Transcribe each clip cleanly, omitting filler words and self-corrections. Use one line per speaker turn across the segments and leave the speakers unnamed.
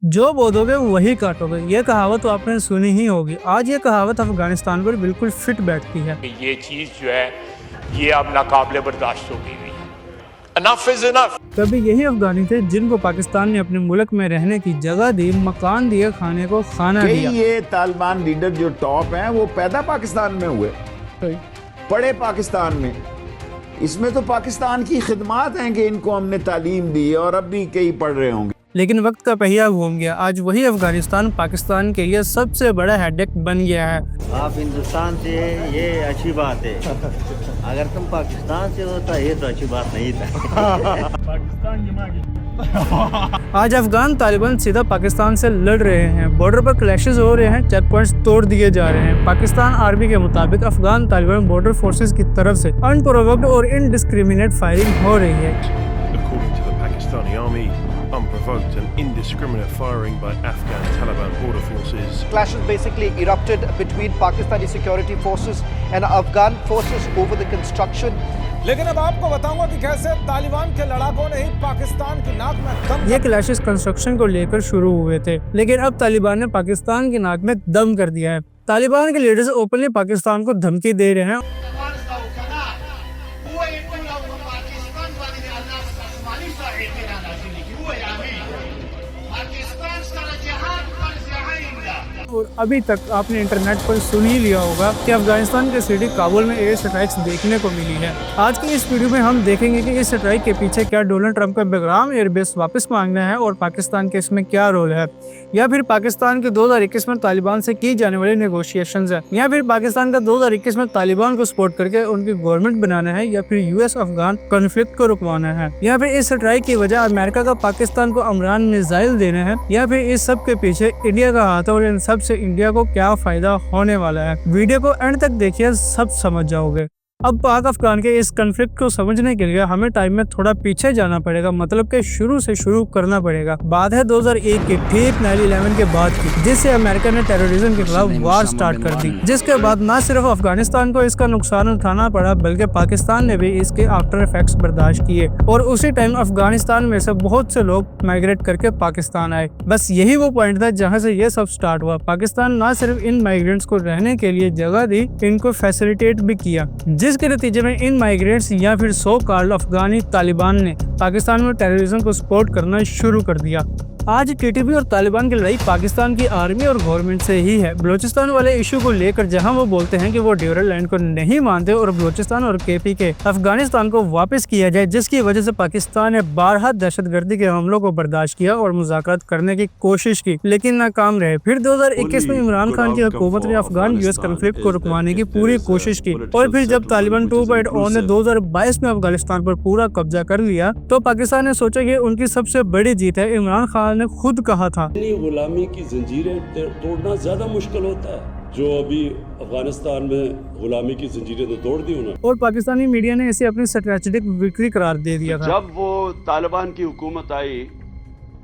जो बोदोगे वही काटोगे, ये कहावत तो आपने सुनी ही होगी। आज ये कहावत अफगानिस्तान पर बिल्कुल फिट बैठती है।
ये चीज जो है ये अब नाकाबिले बर्दाश्त हो गई है। Enough is enough।
कभी यही अफगानी थे जिनको पाकिस्तान ने अपने मुल्क में रहने की जगह दी, मकान दिए, खाने को खाना दिया।
ये तालिबान लीडर जो टॉप हैं वो पैदा पाकिस्तान में हुए, पढ़े पाकिस्तान में। इसमें तो पाकिस्तान की खिदमत हैं कि इनको हमने तालीम दी और अब भी कई पढ़ रहे होंगे।
लेकिन वक्त का पहिया घूम गया। आज वही अफगानिस्तान पाकिस्तान के लिए सबसे बड़ा हेडेक बन गया है।
आप हिंदुस्तान से ये अच्छी बात है, अगर तुम पाकिस्तान से होता ये तो अच्छी बात नहीं था।
आज अफगान तालिबान सीधा पाकिस्तान से लड़ रहे हैं, बॉर्डर पर क्लैशेस हो रहे हैं, चेक पॉइंट्स तोड़ दिए जा रहे हैं। पाकिस्तान आर्मी के मुताबिक अफगान तालिबान बॉर्डर फोर्सेस की तरफ से अनप्रोवोक्ड और इनडिस्क्रिमिनेट फायरिंग हो रही है।
According to the Pakistani army, unprovoked and indiscriminate firing by Afghan Taliban border forces.
Clashes basically erupted between Pakistani security forces and Afghan forces over the construction.
लेकिन अब आपको बताऊंगा कि कैसे तालिबान के लड़ाकों ने ही पाकिस्तान की नाक में दम।
ये क्लैशेस कंस्ट्रक्शन को लेकर शुरू हुए थे, लेकिन अब तालिबान ने पाकिस्तान की नाक में दम कर दिया है। तालिबान के लीडर्स ओपनली पाकिस्तान को धमकी दे रहे हैं। और अभी तक आपने इंटरनेट पर सुन ही लिया होगा कि अफगानिस्तान के सिटी काबुल में एयर स्ट्राइक्स देखने को मिली है। आज की इस वीडियो में हम देखेंगे कि इस स्ट्राइक के पीछे क्या डोनाल्ड ट्रंप का बेगराम एयरबेस वापस मांगना है और पाकिस्तान के इसमें क्या रोल है, या फिर पाकिस्तान के 2021 में तालिबान से की जाने वाली नेगोशिएशंस है, या फिर पाकिस्तान का 2021 में तालिबान को सपोर्ट करके उनकी गवर्नमेंट बनाना है, या फिर यूएस अफगान कॉन्फ्लिक्ट को रुकवाना है, या फिर इस स्ट्राइक की वजह अमेरिका का पाकिस्तान को अमरान मिसाइल देना है, या फिर इस सब के पीछे इंडिया का हाथ है और इन सब से इंडिया को क्या फायदा होने वाला है। वीडियो को एंड तक देखिए, सब समझ जाओगे। अब पाक अफगान के इस कॉन्फ्लिक्ट को समझने के लिए हमें टाइम में थोड़ा पीछे जाना पड़ेगा, मतलब कि शुरू से शुरू करना पड़ेगा। बात है 2001 के ठीक 9/11 के बाद की, जिससे अमेरिका ने टेररिज्म के खिलाफ वार स्टार्ट कर दी, जिसके बाद न सिर्फ अफगानिस्तान को इसका नुकसान उठाना पड़ा बल्कि पाकिस्तान ने भी इसके आफ्टर इफेक्ट्स बर्दाश्त किए। और उसी टाइम अफगानिस्तान में से बहुत से लोग माइग्रेट करके पाकिस्तान आए। बस यही वो पॉइंट था जहाँ से ये सब स्टार्ट हुआ। पाकिस्तान न सिर्फ इन माइग्रेंट्स को रहने के लिए जगह दी, इनको फैसिलिटेट भी किया, जिसके नतीजे में इन माइग्रेंट्स या फिर सो कॉल्ड अफगानी तालिबान ने पाकिस्तान में टेररिज्म को सपोर्ट करना शुरू कर दिया। आज टीटीपी और तालिबान की लड़ाई पाकिस्तान की आर्मी और गवर्नमेंट से ही है। बलूचिस्तान वाले इशू को लेकर जहां वो बोलते हैं कि वो ड्यूरल लैंड को नहीं मानते और बलूचिस्तान और केपी के अफगानिस्तान को वापस किया जाए, जिसकी वजह से पाकिस्तान ने बारहा दहशतगर्दी के हमलों को बर्दाश्त किया और मुज़ाकरात करने की कोशिश की, लेकिन नाकाम रहे। फिर 2021 में इमरान खान की हुकूमत ने अफगान यूएस कॉन्फ्लिक्ट को रुकवाने की पूरी कोशिश की, और फिर जब तालिबान 2.0 ने 2022 में अफगानिस्तान पर पूरा कब्जा कर लिया तो पाकिस्तान ने सोचा कि उनकी सबसे बड़ी जीत है। इमरान खान ने खुद कहा था,
गुलामी की जंजीरें तोड़ना ज्यादा मुश्किल होता है, जो अभी अफगानिस्तान में गुलामी की जंजीरें तो तोड़ दी उन्होंने।
और पाकिस्तानी मीडिया ने इसे अपनी स्ट्रेटेजिक विक्ट्री करार दे दिया था।
जब वो तालिबान की हुकूमत आई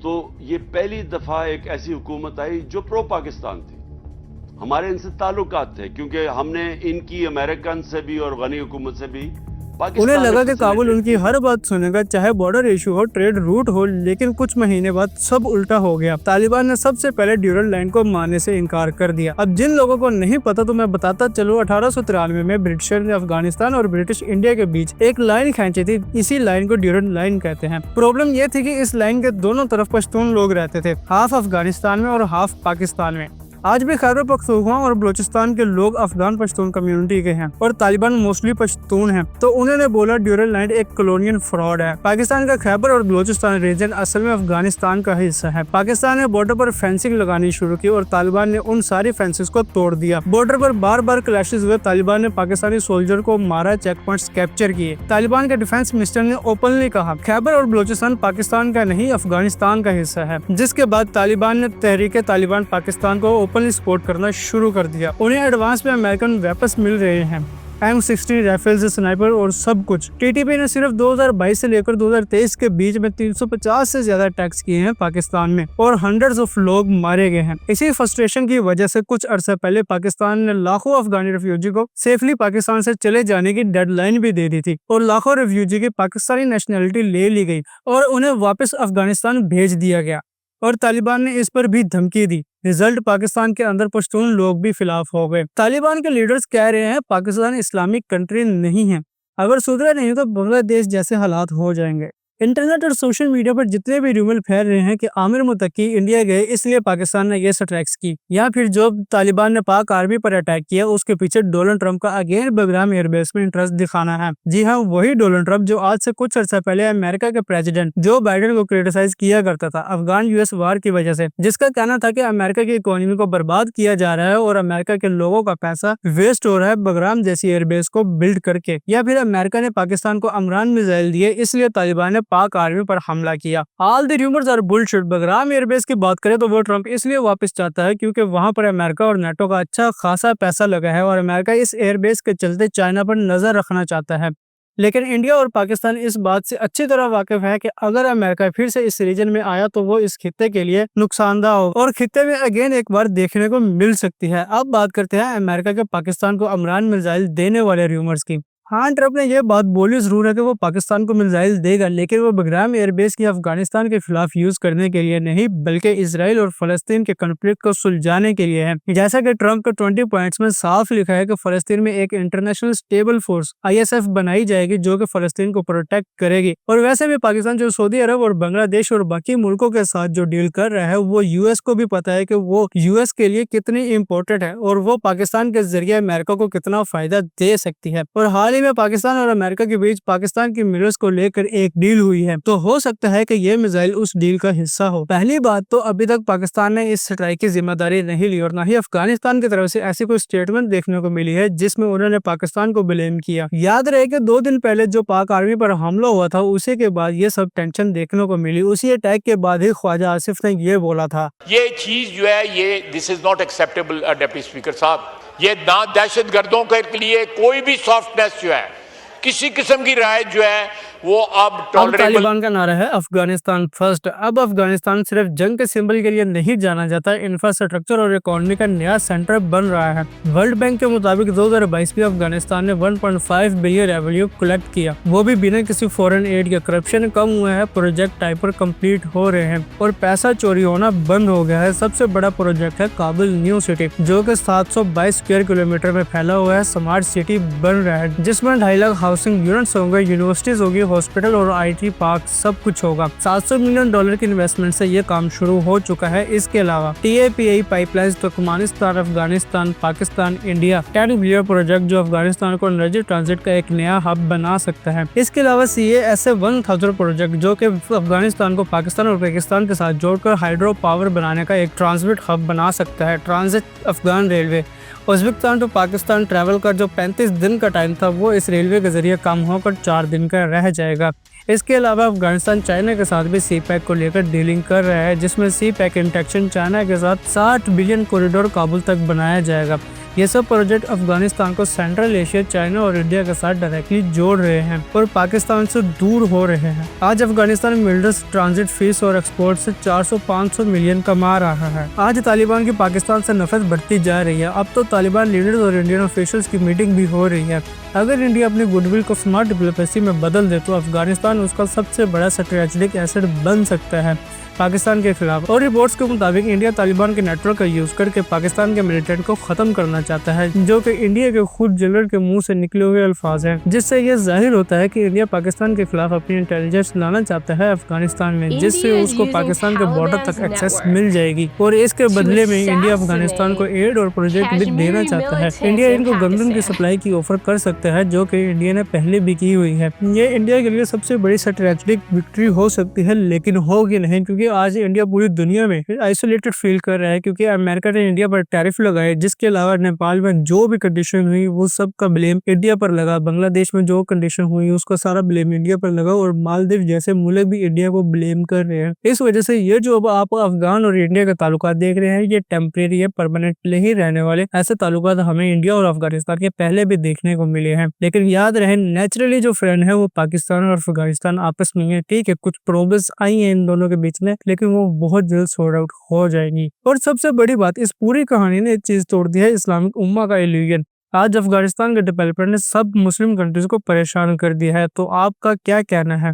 तो ये पहली दफा एक ऐसी हुकूमत आई जो प्रो पाकिस्तान थी। हमारे इनसे ताल्लुकात थे क्योंकि हमने इनकी अमेरिकन से भी और गनी हुकूमत से भी
उन्हें लगा कि काबुल उनकी हर बात सुनेगा, चाहे बॉर्डर इशू हो, ट्रेड रूट हो। लेकिन कुछ महीने बाद सब उल्टा हो गया। तालिबान ने सबसे पहले ड्यूरल लाइन को मानने से इनकार कर दिया। अब जिन लोगों को नहीं पता तो मैं बताता चलूं, 1893 में ब्रिटिशर ने अफगानिस्तान और ब्रिटिश इंडिया के बीच एक लाइन खींची थी। इसी लाइन को ड्यूरल लाइन कहते हैं। प्रॉब्लम ये थी कि इस लाइन के दोनों तरफ पश्तून लोग रहते थे, हाफ अफगानिस्तान में और हाफ पाकिस्तान में। आज भी खैबर पख्तूनख्वा और बलूचिस्तान के लोग अफगान पश्तून कम्युनिटी के हैं और तालिबान मोस्टली पश्तून हैं। तो उन्होंने बोला ड्यूरल लाइन एक कॉलोनियल फ्रॉड है। पाकिस्तान का खैबर और बलूचिस्तान रीजन असल में अफगानिस्तान का हिस्सा है। पाकिस्तान ने बॉर्डर पर फेंसिंग लगानी शुरू की और तालिबान ने उन सारी फेंसेस को तोड़ दिया। बॉर्डर पर बार बार क्लैशेस हुए। तालिबान ने पाकिस्तानी सोल्जर को मारा, चेक पॉइंट्स कैप्चर किए। तालिबान के डिफेंस मिनिस्टर ने ओपनली कहा खैबर और बलूचिस्तान पाकिस्तान का नहीं अफगानिस्तान का हिस्सा है, जिसके बाद तालिबान ने तहरीक तालिबान पाकिस्तान को ओपनली सपोर्ट करना शुरू कर दिया। उन्हें एडवांस में अमेरिकन वेपन्स मिल रहे हैं, M16 राइफल्स, स्नाइपर और सब कुछ। टीटीपी ने सिर्फ 2022 से लेकर 2023 के बीच में 350 से ज्यादा अटैक्स किए हैं पाकिस्तान में और हंड्रेड्स ऑफ लोग मारे गए हैं। इसी फ्रस्ट्रेशन की वजह से कुछ अरसे पहले पाकिस्तान ने लाखों अफगानी रेफ्यूजी को सेफली पाकिस्तान से चले जाने की डेडलाइन भी दे दी थी और लाखों रेफ्यूजी की पाकिस्तानी नेशनैलिटी ले ली गई और उन्हें वापस अफगानिस्तान भेज दिया गया। और तालिबान ने इस पर भी धमकी दी। रिजल्ट, पाकिस्तान के अंदर पश्तून लोग भी खिलाफ हो गए। तालिबान के लीडर्स कह रहे हैं पाकिस्तान इस्लामिक कंट्री नहीं है, अगर सुधरा नहीं तो बांग्लादेश जैसे हालात हो जाएंगे। इंटरनेट और सोशल मीडिया पर जितने भी रूमर फैल रहे हैं कि आमिर मुत्तकी इंडिया गए इसलिए पाकिस्तान ने ये स्ट्राइक्स की, या फिर जो तालिबान ने पाक आर्मी पर अटैक किया उसके पीछे डोनाल्ड ट्रंप का अगेन बगराम एयरबेस में इंटरेस्ट दिखाना है। जी हाँ, वही डोनाल्ड ट्रंप जो आज से कुछ अर्सा पहले अमेरिका के प्रेसिडेंट जो बाइडेन को क्रिटिसाइज किया करता था अफगान यूएस वार की वजह से, जिसका कहना था कि अमेरिका की इकोनॉमी को बर्बाद किया जा रहा है और अमेरिका के लोगों का पैसा वेस्ट हो रहा है बगराम जैसी एयरबेस को बिल्ड करके, या फिर अमेरिका ने पाकिस्तान को अमरान मिसाइल दिए इसलिए तालिबान ने पाक आर्मी पर हमला किया। All the rumours are bullshit. Bagram airbase की बात करें तो वो ट्रंप इसलिए वापस चाहता है क्योंकि वहां पर अमेरिका और नाटो का अच्छा खासा पैसा लगा है और अमेरिका इस एयरबेस के चलते चाइना पर नजर रखना चाहता है। लेकिन इंडिया और पाकिस्तान इस बात से अच्छी तरह वाकिफ है कि अगर अमेरिका फिर से इस रीजन में आया तो वो इस खित्ते के लिए नुकसानदा हो और खित्ते में अगेन एक बार देखने को मिल सकती है। अब बात करते हैं अमेरिका के पाकिस्तान को अमरान मिसाइल देने वाले रूमर्स की। हाँ, ट्रंप ने यह बात बोली जरूर है कि वो पाकिस्तान को मिसाइल देगा, लेकिन वो बगराम एयरबेस की अफगानिस्तान के खिलाफ यूज करने के लिए नहीं बल्कि इसराइल और फलस्तीन के कॉन्फ्लिक्ट को सुलझाने के लिए है। जैसा कि ट्रंप के 20 पॉइंट्स में साफ लिखा है कि फलस्तीन में एक इंटरनेशनल स्टेबल फोर्स ISF बनाई जाएगी जो कि फलस्तीन को प्रोटेक्ट करेगी। और वैसे भी पाकिस्तान जो सऊदी अरब और बांग्लादेश और बाकी मुल्कों के साथ जो डील कर रहा है वो यूएस को भी पता है कि वो यूएस के लिए कितनी इम्पोर्टेंट है और वो पाकिस्तान के जरिए अमेरिका को कितना फायदा दे सकती है। और हाल ही में पाकिस्तान और अमेरिका के बीच पाकिस्तान की मिनरल्स को लेकर एक डील हुई है, तो हो सकता है कि ये मिसाइल उस डील का हिस्सा हो। पहली बात तो अभी तक पाकिस्तान ने इस स्ट्राइक की जिम्मेदारी नहीं ली और न ही अफगानिस्तान की तरफ से ऐसी कोई स्टेटमेंट देखने को मिली है जिसमें उन्होंने पाकिस्तान को ब्लेम किया। याद रहे कि 2 दिन पहले जो पाक आर्मी पर हमला हुआ था उसी के बाद ये सब टेंशन देखने को मिली। उसी अटैक के बाद ही ख्वाजा आसिफ ने ये बोला था,
ये चीज जो है ये this is not acceptable deputy speaker साहब। ये ना दहशतगर्दों के लिए कोई भी सॉफ्टनेस जो है किसी किस्म की राय जो है वो अब
तालिबान का नारा है अफगानिस्तान फर्स्ट। अब अफगानिस्तान सिर्फ जंग के सिंबल के लिए नहीं जाना जाता, इंफ्रास्ट्रक्चर और इकोनॉमी का नया सेंटर बन रहा है। वर्ल्ड बैंक के मुताबिक 2022 में अफगानिस्तान ने 1.5 बिलियन रेवेन्यू कलेक्ट किया, वो भी बिना किसी फॉरेन एड के। करप्शन कम हुआ है, प्रोजेक्ट टाइम पर कंप्लीट हो रहे हैं और पैसा चोरी होना बंद हो गया है। सबसे बड़ा प्रोजेक्ट है काबुल न्यू सिटी जो कि 722 स्क्वायर किलोमीटर में फैला हुआ है स्मार्ट सिटी बन रहा है जिसमें 2.5 लाख हाउसिंग यूनिट्स होंगे, यूनिवर्सिटीज होगी, हॉस्पिटल और IT पार्क सब कुछ होगा। $700 मिलियन की इन्वेस्टमेंट से ये काम शुरू हो चुका है। इसके अलावा TAPI pipelines Turkmenistan, Afghanistan, Pakistan, India 10 billion project जो अफगानिस्तान को एनर्जी ट्रांजिट का एक नया हब बना सकता है। इसके अलावा CASA 1000 प्रोजेक्ट जो कि अफगानिस्तान को पाकिस्तान और पाकिस्तान के साथ जोड़कर हाइड्रो पावर बनाने का एक ट्रांसमिट हब बना सकता है। Transit Afghan railway Uzbekistan to Pakistan travel का जो 35 दिन का टाइम था वो इस रेलवे के जरिए कम होकर 4 दिन का रह जाएगा। इसके अलावा अफगानिस्तान चाइना के साथ भी CPEC को लेकर डीलिंग कर रहा है जिसमें CPEC इंटेक्शन चाइना के साथ 60 बिलियन कॉरिडोर काबुल तक बनाया जाएगा। ये सब प्रोजेक्ट अफगानिस्तान को सेंट्रल एशिया, चाइना और इंडिया के साथ डायरेक्टली जोड़ रहे हैं और पाकिस्तान से दूर हो रहे हैं। आज अफगानिस्तान मिलिट्री ट्रांजिट फीस और एक्सपोर्ट से 400-500 मिलियन कमा रहा है। आज तालिबान की पाकिस्तान से नफरत बढ़ती जा रही है। अब तो तालिबान लीडर्स और इंडियन ऑफिशियल्स की मीटिंग भी हो रही है। अगर इंडिया अपनी गुडविल को स्मार्ट डिप्लोमेसी में बदल दे तो अफगानिस्तान उसका सबसे बड़ा स्ट्रेटेजिक एसेट बन सकता है पाकिस्तान के खिलाफ। और रिपोर्ट्स के मुताबिक इंडिया तालिबान के नेटवर्क का यूज करके पाकिस्तान के मिलिटेंट को खत्म करना चाहता है जो कि इंडिया के खुद जनरल के मुंह से निकले हुए अल्फाज हैं, जिससे यह जाहिर होता है कि इंडिया पाकिस्तान के खिलाफ अपनी इंटेलिजेंस लाना चाहता है अफगानिस्तान में, जिससे उसको पाकिस्तान के बॉर्डर तक एक्सेस मिल जाएगी और इसके बदले में इंडिया अफगानिस्तान को एड और प्रोजेक्ट भी देना चाहता है। इंडिया इनको गंदम की सप्लाई की ऑफर कर सकता है जो कि इंडिया ने पहले भी की हुई है। ये इंडिया के लिए सबसे बड़ी स्ट्रेटेजिक विक्ट्री हो सकती है, लेकिन होगी नहीं क्योंकि आज इंडिया पूरी दुनिया में आइसोलेटेड फील कर रहा है क्योंकि अमेरिका ने इंडिया पर टैरिफ लगाए, जिसके अलावा नेपाल में जो भी कंडीशन हुई वो सब का ब्लेम इंडिया पर लगा। बांग्लादेश में जो कंडीशन हुई उसका सारा ब्लेम इंडिया पर लगा और मालदीव जैसे मुल्क भी इंडिया को ब्लेम कर रहे हैं। इस वजह से ये जो अब आप अफगान और इंडिया के ताल्लुकात देख रहे हैं ये टेम्परेरी है, परमानेंट नहीं रहने वाले। ऐसे ताल्लुकात हमें इंडिया और अफगानिस्तान के पहले भी देखने को मिले हैं, लेकिन याद रहे नेचुरली जो फ्रेंड है वो पाकिस्तान और अफगानिस्तान आपस में है। ठीक है, कुछ प्रॉब्लम्स आई हैं इन दोनों के बीच में, लेकिन वो बहुत जल्द सॉर्ट आउट हो जाएंगी। और सबसे बड़ी बात, इस पूरी कहानी ने एक चीज तोड़ दी है इस्लामिक उम्मा का इल्यूजन। आज अफगानिस्तान के डेवलपर ने सब मुस्लिम कंट्रीज को परेशान कर दिया है। तो आपका क्या कहना है?